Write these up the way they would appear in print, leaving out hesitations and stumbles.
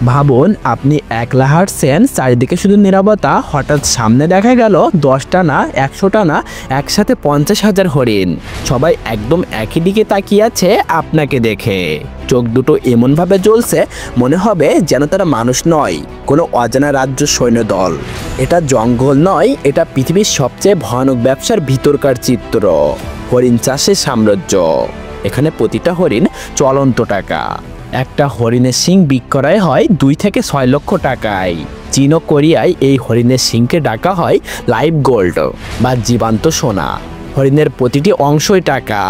ভাবুন আপনি একলা হাঁটছেন, চারিদিকে শুধু নীরবতা, হঠাৎ সামনে দেখা গেল 10টা না 100টা না একসাথে 50,000 হরিণ। সবাই একদম একই দিকে তাকিয়ে আছে আপনাকে দেখে। চোখ দুটো এমনভাবে জ্বলছে মনে হবে যেন তারা মানুষ নয়, কোনো অজানা রাজ্য সৈন্যদল। এটা জঙ্গল নয়, এটা পৃথিবীর সবচেয়ে ভয়ানক ব্যবসার ভিতরকার চিত্র। হরিণ চাষের সাম্রাজ্য। এখানে প্রতিটা হরিণ চলন্ত টাকা। একটা হরিণের শিং বিক্রয় হয় 2 থেকে 6 লক্ষ টাকায়। চীন ও কোরিয়ায় এই হরিণের শিংকে ডাকা হয় লাইভ গোল্ড বা জীবন্ত সোনা। হরিণের প্রতিটি অংশই টাকা,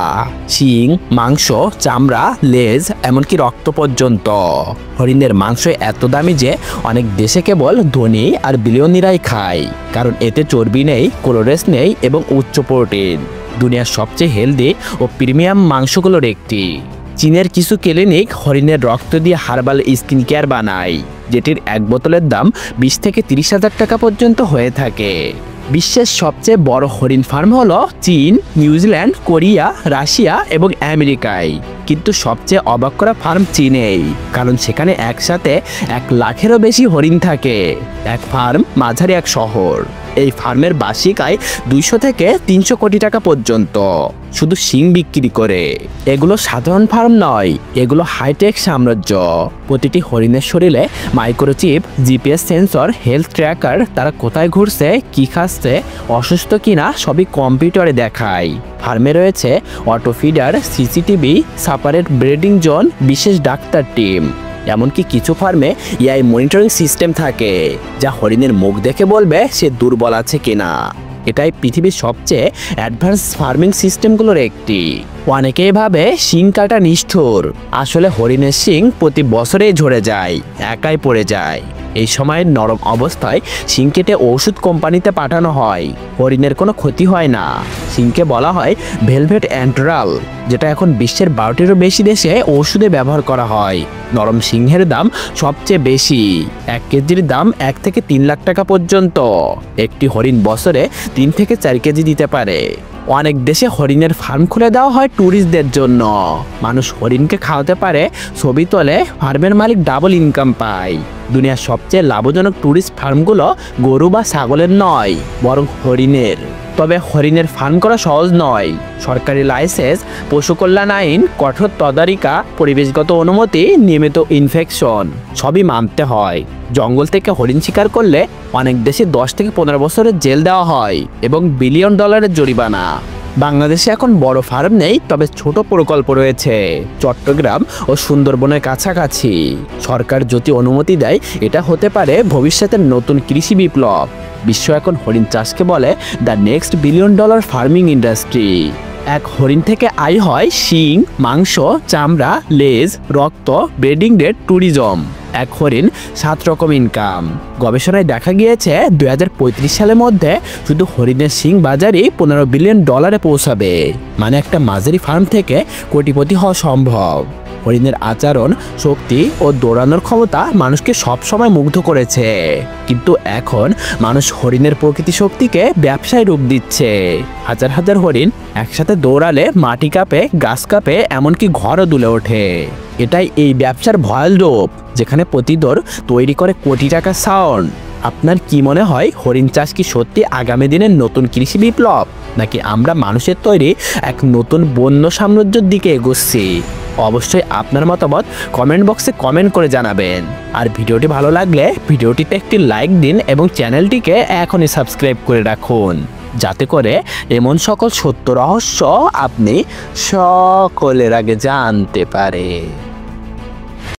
শিং, মাংস, চামড়া, লেজ, এমনকি রক্ত পর্যন্ত। হরিণের মাংস এত দামি যে অনেক দেশে কেবল ধনী আর বিলিয়নিরাই খায়, কারণ এতে চর্বি নেই, ক্লোরেস নেই এবং উচ্চ প্রোটিন। দুনিয়ার সবচেয়ে হেলদি ও প্রিমিয়াম মাংসগুলোর একটি। চীনের কিছু ক্লিনিক হরিণের রক্ত দিয়ে হার্বাল স্কিন কেয়ার বানায়, যেটির এক বোতলের দাম 20 থেকে 30,000 টাকা পর্যন্ত হয়ে থাকে। বিশ্বের সবচেয়ে বড় হরিণ ফার্ম হলো চীন, নিউজিল্যান্ড, কোরিয়া, রাশিয়া এবং আমেরিকায়। কিন্তু সবচেয়ে অবাক করা ফার্ম চীনেই, কারণ সেখানে একসাথে 1 লাখেরও বেশি হরিণ থাকে। এক ফার্ম মাঝারি এক শহর। এই ফার্মের বার্ষিক আয় 200 থেকে 300 কোটি টাকা পর্যন্ত, শুধু শিং বিক্রি করে। এগুলো সাধারণ ফার্ম নয়, এগুলো হাইটেক সাম্রাজ্য। প্রতিটি হরিণের শরীরে microchip, GPS sensor, health tracker, তারা কোথায় ঘুরছে, কি খাচ্ছে, অসুস্থ কিনা সবই কম্পিউটারে দেখায়। ফার্মে রয়েছে auto feeder, CCTV, separate breeding zone, বিশেষ ডাক্তার টিম। এমনকি কিছু ফার্মে এআই মনিটরিং সিস্টেম থাকে, যা হরিণের মুখ দেখে বলবে সে দুর্বল আছে কিনা। এটাই পৃথিবীর সবচেয়ে অ্যাডভান্স ফার্মিং সিস্টেমগুলোর একটি। অনেকেই ভাবে শিং কাটা নিষ্ঠুর, আসলে হরিণের শিং প্রতি বছরেই ঝরে যায়, একাই পড়ে যায়। এই সময় নরম অবস্থায় শিং কেটে ওষুধ কোম্পানিতে পাঠানো হয়, হরিণের কোনো ক্ষতি হয় না। শিংকে বলা হয় ভেলভেট অ্যান্টরাল, যেটা এখন বিশ্বের 12টিরও বেশি দেশে ওষুধে ব্যবহার করা হয়। নরম সিংহের দাম সবচেয়ে বেশি, 1 কেজির দাম 1 থেকে 3 লাখ টাকা পর্যন্ত। একটি হরিণ বছরে 3 থেকে 4 কেজি দিতে পারে। অনেক দেশে হরিণের ফার্ম খুলে দেওয়া হয় ট্যুরিস্টদের জন্য। মানুষ হরিণকে খাওয়াতে পারে, ছবি তোলে, ফার্মের মালিক ডাবল ইনকাম পায়। দুনিয়ার সবচেয়ে লাভজনক ট্যুরিস্ট ফার্মগুলো গরু বা ছাগলের নয়, বরং হরিণের। তবে হরিণের ফার্ম করা সহজ নয়। সরকারি লাইসেন্স, পশু কল্যাণ আইন, কঠোর তদারকি, পরিবেশগত অনুমতি, নিয়মিত ইনফেকশন সবই মানতে হয়। জঙ্গল থেকে হরিণ শিকার করলে অনেক দেশে 10 থেকে 15 বছরের জেল দেওয়া হয় এবং বিলিয়ন ডলারের জরিমানা। বাংলাদেশে এখন বড় ফার্ম নেই, তবে ছোট প্রকল্প রয়েছে চট্টগ্রাম ও সুন্দরবনের কাছাকাছি। সরকার যদি অনুমতি দেয়, এটা হতে পারে ভবিষ্যতের নতুন কৃষি বিপ্লব। বিশ্ব এখন হরিণ চাষকে বলে the next billion dollar farming industry. এক হরিণ থেকে আয় হয় শিং, মাংস, চামড়া, লেজ, রক্ত, ব্রিডিং রেট, ট্যুরিজম। এক হরিণ 7 রকম ইনকাম। গবেষণায় দেখা গিয়েছে 2035 সালের মধ্যে শুধু হরিণের শিং বাজারে 15 বিলিয়ন ডলারে পৌঁছাবে। মানে একটা মাঝারি ফার্ম থেকে কোটিপতি হওয়া সম্ভব। হরিণের আচরণ, শক্তি ও দৌড়ানোর ক্ষমতা মানুষকে সবসময় মুগ্ধ করেছে, কিন্তু এখন মানুষ হরিণের প্রকৃতি শক্তিকে ব্যবসায় রূপ দিচ্ছে। হাজার হাজার হরিণ একসাথে দৌড়ালে মাটি কাঁপে, গাছ কাঁপে, এমনকি ঘরও দুলে ওঠে। এটাই এই ব্যবসার ভয়াল রূপ, যেখানে প্রতি দৌড় তৈরি করে কোটি টাকা সাউন্ড। আপনার কি মনে হয়, হরিণ চাষ কি সত্যি আগামী দিনের নতুন কৃষি বিপ্লব, নাকি আমরা মানুষের তৈরি এক নতুন বন্য সাম্রাজ্যের দিকে এগোচ্ছি? অবশ্যই আপনার মতামত কমেন্ট বক্সে কমেন্ট করে জানাবেন। আর ভিডিওটি ভালো লাগলে ভিডিওটিতে একটি লাইক দিন এবং চ্যানেলটিকে এখনই সাবস্ক্রাইব করে রাখুন, যাতে করে এমন সকল সত্য রহস্য আপনি সকলের আগে জানতে পারেন।